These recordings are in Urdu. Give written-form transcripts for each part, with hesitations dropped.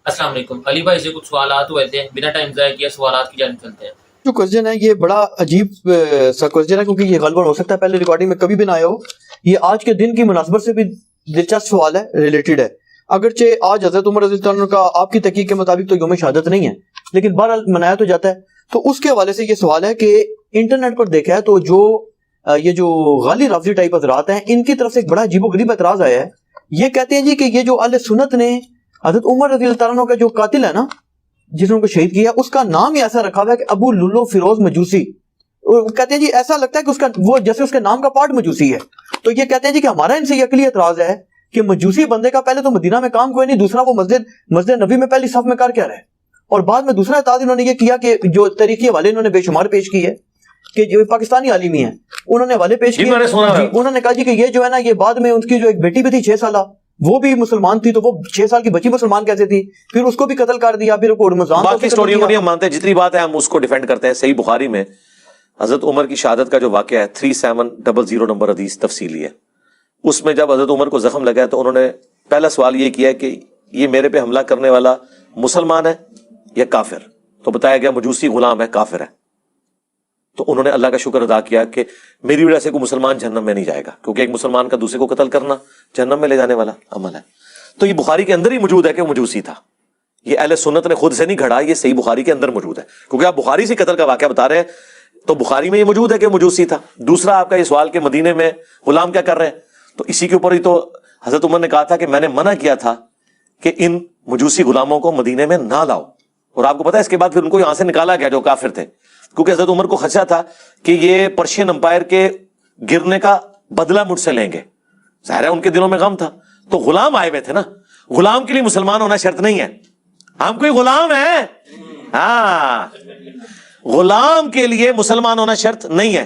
السلام علیکم. علی بھائی سے کچھ سوالات ہوئے تھے, بنا ٹائم ضائع کیے سوالات کی جانب چلتے ہیں. جو کوشچن ہے یہ بڑا عجیب سا کوشچن ہے, کیونکہ یہ غالباً ہو سکتا ہے پہلے ریکارڈنگ میں کبھی بھی نہ آیا ہو. یہ آج کے دن کی مناسبت سے بھی دلچسپ سوال ہے, ریلیٹڈ ہے. اگرچہ آج حضرت عمر رضی اللہ عنہ کا آپ کی تحقیق کے مطابق تو یوم شہادت نہیں ہے, لیکن بہرحال منایا تو جاتا ہے. تو اس کے حوالے سے یہ سوال ہے کہ انٹرنیٹ پر دیکھا ہے تو یہ جو غالی رافضی ٹائپ حضرات ہیں, ان کی طرف سے ایک بڑا عجیب و غریب اعتراض آیا ہے. یہ کہتے ہیں جی کہ یہ جو اہل سنت نے حضرت عمر رضی اللہ عنہ کا جو قاتل ہے نا, جس نے ان کو شہید کیا, اس کا نام ہی ایسا رکھا ہوا ہے کہ ابو لولو فیروز مجوسی. کہتے ہیں جی ایسا لگتا ہے کہ اس کا وہ جیسے اس کے نام کا پارٹ مجوسی ہے. تو یہ کہتے ہیں جی کہ ہمارا ان سے یہ عقلی اعتراض ہے کہ مجوسی بندے کا پہلے تو مدینہ میں کام کوئی نہیں, دوسرا وہ مسجد نبی میں پہلی صف میں کر کیا رہے, اور بعد میں دوسرا اعتراض انہوں نے یہ کیا کہ جو تاریخی حوالے انہوں نے بے شمار پیش کی ہے کہ جو پاکستانی عالمی ہیں انہوں نے حوالے پیش کیے, انہوں نے کہا جی کہ یہ جو ہے نا یہ بعد میں ان کی جو ایک بیٹی بھی تھی 6 سالہ, وہ بھی مسلمان تھی, تو وہ 6 سال کی بچی مسلمان کیسے تھی, پھر اس کو بھی قتل کر دیا, پھر رمضان باقی سٹوریوں کو نہیں ہم مانتے ہیں, جتنی بات ہے ہم اس کو ڈیفینڈ کرتے ہیں. صحیح بخاری میں حضرت عمر کی شہادت کا جو واقعہ ہے 3700 نمبر حدیث تفصیلی ہے. اس میں جب حضرت عمر کو زخم لگا ہے تو انہوں نے پہلا سوال یہ کیا کہ یہ میرے پہ حملہ کرنے والا مسلمان ہے یا کافر, تو بتایا گیا مجوسی غلام ہے, کافر ہے. تو انہوں نے اللہ کا شکر ادا کیا کہ میری وجہ سے کوئی مسلمان جہنم میں نہیں جائے گا, کیونکہ ایک مسلمان کا دوسرے کو قتل کرنا جہنم میں لے جانے والا عمل ہے. تو یہ بخاری کے اندر ہی موجود ہے کہ وہ مجوسی تھا. یہ اہل سنت نے خود سے نہیں گھڑا, یہ صحیح بخاری کے اندر موجود ہے. کیونکہ آپ بخاری سے قتل کا واقعہ بتا رہے ہیں تو بخاری میں یہ موجود ہے کہ مجوسی تھا. دوسرا آپ کا یہ سوال کہ مدینے میں غلام کیا کر رہے ہیں, تو اسی کے اوپر ہی تو حضرت عمر نے کہا تھا کہ میں نے منع کیا تھا کہ ان مجوسی غلاموں کو مدینے میں نہ لاؤ. اور آپ کو پتا ہے اس کے بعد پھر ان کو یہاں سے نکالا گیا جو کافر تھے, کیونکہ حضرت عمر کو خدشہ تھا کہ یہ پرشین امپائر کے گرنے کا بدلہ مجھ سے لیں گے. ظاہر ہے ان کے دلوں میں غم تھا. تو غلام آئے ہوئے تھے نا, غلام کے لیے مسلمان ہونا شرط نہیں ہے. ہم کوئی غلام ہیں, ہاں, غلام کے لیے مسلمان ہونا شرط نہیں ہے.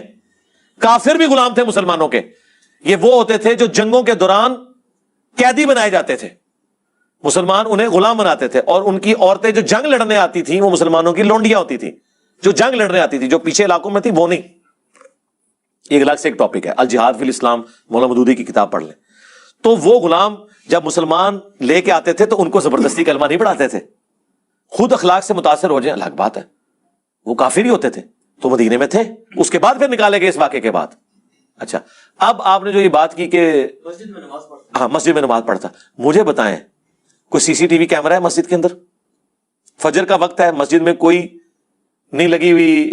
کافر بھی غلام تھے مسلمانوں کے. یہ وہ ہوتے تھے جو جنگوں کے دوران قیدی بنائے جاتے تھے, مسلمان انہیں غلام بناتے تھے, اور ان کی عورتیں جو جنگ لڑنے آتی تھیں وہ مسلمانوں کی لونڈیاں ہوتی تھیں, جو جنگ لڑنے آتی تھی, جو پیچھے علاقوں میں تھی وہ نہیں. ایک الگ سے ایک ٹاپک ہے الجہاد فی الاسلام, مولانا مودودی کی کتاب پڑھ لیں. تو وہ غلام جب مسلمان لے کے آتے تھے تو ان کو زبردستی کلمہ نہیں پڑھاتے تھے, خود اخلاق سے متاثر ہو جائیں الگ بات ہے. وہ کافر ہی ہوتے تھے تو مدینے میں تھے, اس کے بعد پھر نکالے گئے اس واقعے کے بعد. اچھا, اب آپ نے جو یہ بات کی کہ مسجد میں نماز پڑھتا, مجھے بتائیں کوئی سی سی ٹی وی کیمرہ ہے مسجد کے اندر؟ فجر کا وقت ہے, مسجد میں کوئی نہیں لگی ہوئی,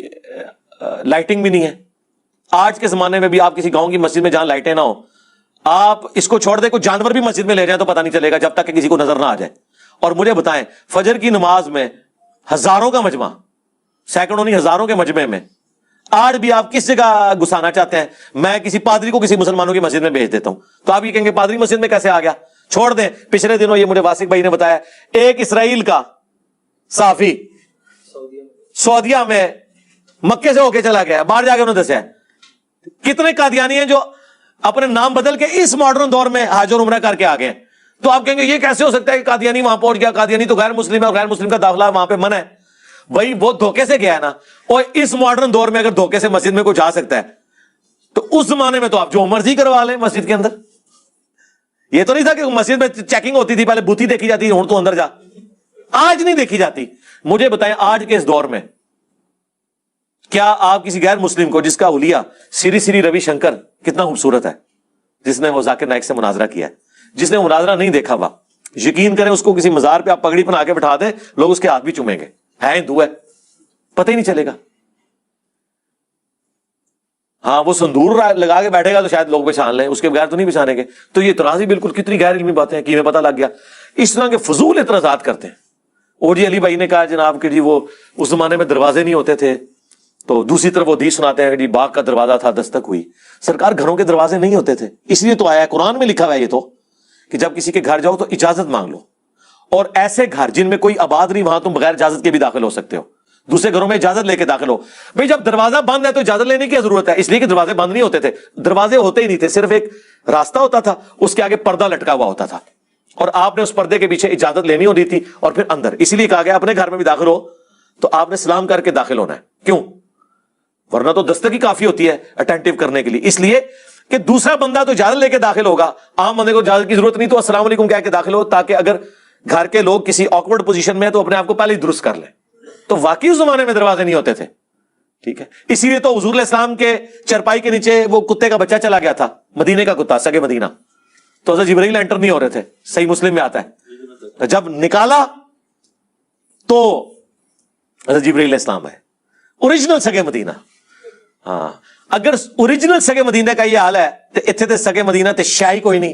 لائٹنگ بھی نہیں ہے. آج کے زمانے میں بھی آپ کسی گاؤں کی مسجد میں جہاں لائٹیں نہ ہو, آپ اس کو چھوڑ دیں کوئی جانور بھی مسجد میں لے جائیں تو پتہ نہیں چلے گا جب تک کہ کسی کو نظر نہ آ جائے. اور مجھے بتائیں فجر کی نماز میں ہزاروں کا مجمع, سینکڑوں نہیں ہزاروں کے مجمع میں آج بھی آپ کس جگہ گھسانا چاہتے ہیں؟ میں کسی پادری کو کسی مسلمانوں کی مسجد میں بھیج دیتا ہوں تو آپ یہ کہیں گے پادری مسجد میں کیسے آ گیا؟ چھوڑ دیں. پچھلے دنوں یہ مجھے واسق بھائی نے بتایا, ایک اسرائیل کا صحافی سعودیہ میں مکے سے ہو کے چلا گیا, باہر جا کے انہوں نے دسیا کتنے قادیانی ہیں جو اپنے نام بدل کے اس ماڈرن دور میں حج اور عمرہ کر کے آ گئے. تو آپ کہیں گے یہ کیسے ہو سکتا ہے کہ قادیانی وہاں پہنچ گیا؟ قادیانی تو غیر مسلم ہے, اور غیر مسلم کا داخلہ وہاں پہ منع ہے. بھائی وہ دھوکے سے گیا ہے نا, اور اس ماڈرن دور میں اگر دھوکے سے مسجد میں کوئی جا سکتا ہے تو اس زمانے میں تو آپ جو مرضی کروا لیں مسجد کے اندر. یہ تو نہیں تھا کہ مسجد میں چیکنگ ہوتی تھی, پہلے بوتھی دیکھی جاتی, ہوں تو اندر جا. آج نہیں دیکھی جاتی. مجھے بتائیں آج کے اس دور میں کیا آپ کسی غیر مسلم کو, جس کا حلیہ سری سری روی شنکر کتنا خوبصورت ہے, جس نے وہ ذاکر نائک سے مناظرہ کیا ہے, جس نے مناظرہ نہیں دیکھا ہوا, یقین کریں اس کو کسی مزار پہ آپ پگڑی بنا کے بٹھا دیں, لوگ اس کے ہاتھ بھی چومیں گے, ہے ہندو ہے, پتہ ہی نہیں چلے گا. ہاں وہ سندور لگا کے بیٹھے گا تو شاید لوگ پہچان لیں, اس کے بغیر تو نہیں پہچانیں گے. تو یہ اعتراض ہی بالکل کتنی غیر علمی باتیں ہیں کہ ہمیں پتہ لگ گیا. اس طرح کے فضول اعتراضات کرتے ہیں. اور جی علی بھائی نے کہا جناب کہ جی وہ اس زمانے میں دروازے نہیں ہوتے تھے, تو دوسری طرف وہ حدیث سناتے ہیں کہ جی باغ کا دروازہ تھا دستک ہوئی. سرکار گھروں کے دروازے نہیں ہوتے تھے, اس لیے تو آیا ہے قرآن میں لکھا ہوا ہے یہ تو کہ جب کسی کے گھر جاؤ تو اجازت مانگ لو. اور ایسے گھر جن میں کوئی آباد نہیں وہاں تم بغیر اجازت کے بھی داخل ہو سکتے ہو, دوسرے گھروں میں اجازت لے کے داخل ہو. بھئی جب دروازہ بند ہے تو اجازت لینے کی ضرورت ہے, اس لیے کہ دروازے بند نہیں ہوتے تھے, دروازے ہوتے ہی نہیں تھے, صرف ایک راستہ ہوتا تھا, اس کے آگے پردہ لٹکا ہوا ہوتا تھا, اور آپ نے اس پردے کے پیچھے اجازت لینی ہوتی تھی اور پھر اندر. اسی لیے کہا گیا اپنے گھر میں بھی داخل ہو تو آپ نے سلام کر کے داخل ہونا ہے. کیوں؟ ورنہ تو دستک ہی کافی ہوتی ہے اٹینٹیو کرنے کے لیے. اس لیے کہ دوسرا بندہ تو اجازت لے کے داخل ہوگا, عام بندے کو اجازت کی ضرورت نہیں, تو السلام علیکم کہہ کے داخل ہو, تاکہ اگر گھر کے لوگ کسی آکورڈ پوزیشن میں ہیں تو اپنے آپ کو پہلے ہی درست کر لیں. تو واقعی اس زمانے میں دروازے نہیں ہوتے تھے. ٹھیک ہے, اسی لیے تو حضور علیہ السلام کے چرپائی کے نیچے وہ کتے کا بچہ چلا گیا تھا, مدینے کا کتا, سگے مدینہ, تو حضرت جبرائیل انٹر نہیں ہو رہے تھے. صحیح مسلم میں آتا ہے, جب نکالا تو حضرت جبرائیل علیہ السلام ہے, اوریجنل سگے مدینہ. ہاں, اگر اوریجنل سگے مدینہ کا یہ حال ہے تو اتنے تے سگے مدینہ تے شاہی کوئی نہیں.